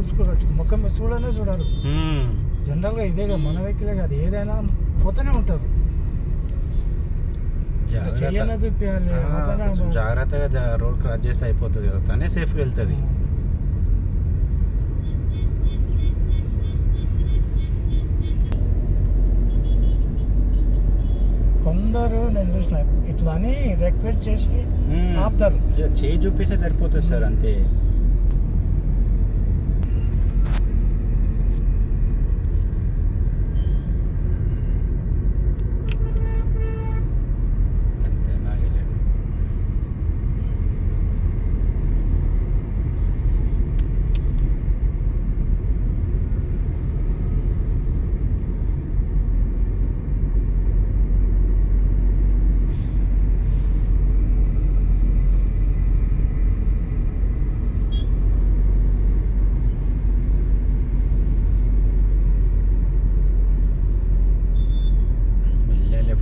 చూసుకోవచ్చు, ముఖం చూడనే చూడరు. జనరల్గా ఇదే కాదు, మన వెహికలే కాదు, ఏదైనా పోతూనే ఉంటారు. చూపించాలి, జాగ్రత్తగా రోడ్ క్రాస్ చేస్తే అయిపోతుంది కదా, తనే సేఫ్గా వెళ్తుంది. కొందరు నేను చూసిన ఇట్లా అని రిక్వెస్ట్ చేసి ఆపుతారు. చేయి చూపిస్తే సరిపోతుంది సార్, అంతే.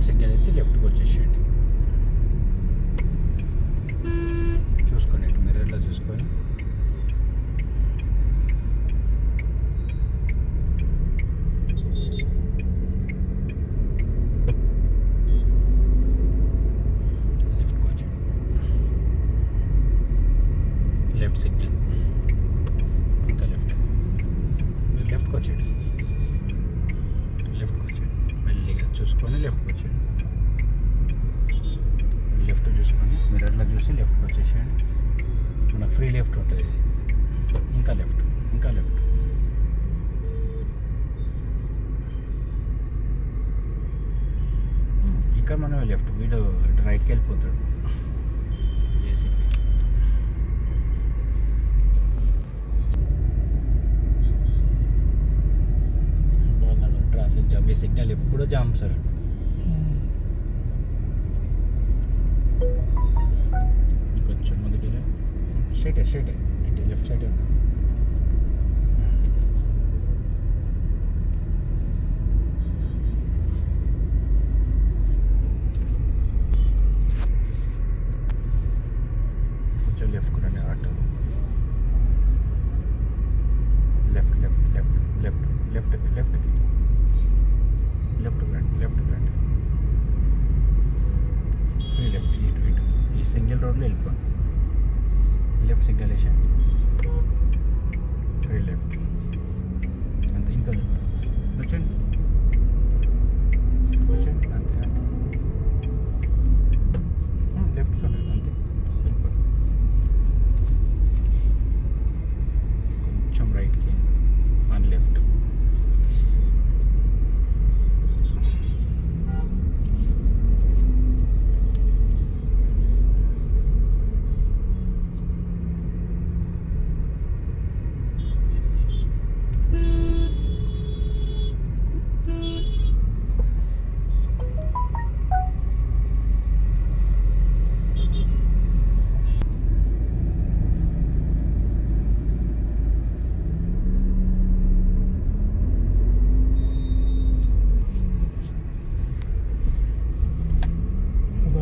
సిగ్నల్ వేసి లెఫ్ట్కి వచ్చేసేయండి. చూసుకోండి, ఇటు మిర్రర్లో చూసుకొని లెఫ్ట్కి వచ్చేయండి. లెఫ్ట్ సిగ్నల్, ఇంకా లెఫ్ట్, మీరు లెఫ్ట్కి వచ్చేయండి. లెఫ్ట్కి వచ్చేయండి, మెల్లిగా చూసుకొని లెఫ్ట్కి వచ్చేయండి. లెఫ్ట్ చూసుకొని మిర్రర్లో చూసి లెఫ్ట్కి వచ్చేసేయండి. మనకు ఫ్రీ లెఫ్ట్ ఉంటుంది. ఇంకా లెఫ్ట్, ఇంకా లెఫ్ట్. ఇంకా మనం లెఫ్ట్, వీడు రైట్కి వెళ్ళిపోతాడు. జేసీబీ ట్రాఫిక్ జామ్, ఈ సిగ్నల్ ఎప్పుడూ జామ్ సార్. కొంచెం ముందుకెళ్ళి స్ట్రైట్ అంటే లెఫ్ట్ సైడ్ ఉన్నా. కొంచెం లెఫ్ట్ కూడా auto, left left left left left లెఫ్ట్కి లెఫ్ట్ రండి, లెఫ్ట్ రండి, ఫ్రీ లెఫ్ట్. ఇటు ఈ సింగిల్ రోడ్లో వెళ్ళిపోండి. లెఫ్ట్ సిగ్నల్ వేసాను, ఫ్రీ లెఫ్ట్, అంతే. ఇంకా లెఫ్ట్ వచ్చండి, వచ్చండి, అంతే అంతే. లెఫ్ట్కి ఉండండి, అంతే. వెళ్ళిపోండి. కొంచెం రైట్కి అండ్ లెఫ్ట్.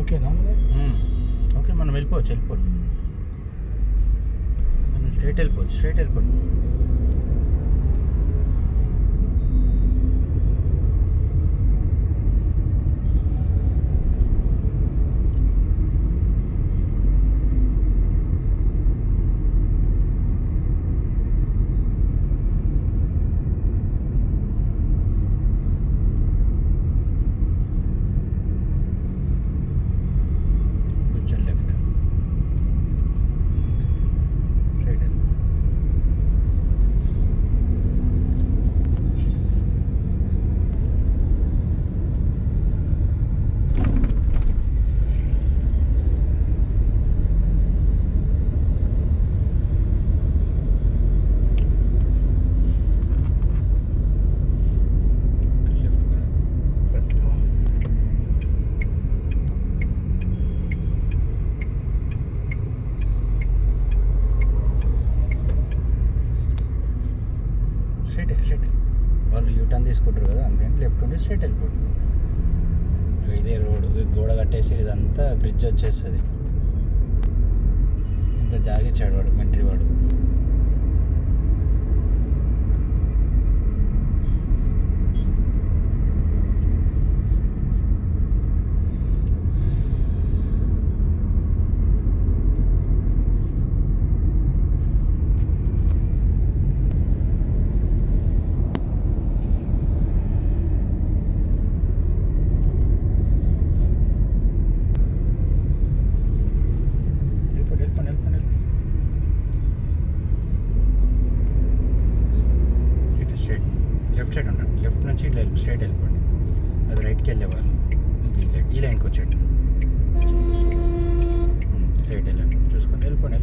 ఓకేనా? ఓకే, మనం వెళ్ళిపోవచ్చు. మనం స్ట్రైట్ వెళ్ళిపోండి. తీసుకుంటారు కదా, అంతే. లెఫ్ట్ ఉండి స్ట్రైట్ వెళ్ళిపోతుంది. ఇదే రోడ్, గోడ కట్టేసి ఇదంతా బ్రిడ్జ్ వచ్చేస్తుంది. ఇంత జాగిచ్చాడు వాడు, మెంట్రీ వాడు. నుంచి ఇట్లా స్ట్రైట్ వెళ్ళిపోండి. అది రైట్కి వెళ్ళేవాళ్ళు ఈ లైన్కి వచ్చేట్టు స్ట్రైట్ వెళ్ళండి, చూసుకొని వెళ్ళిపోండి.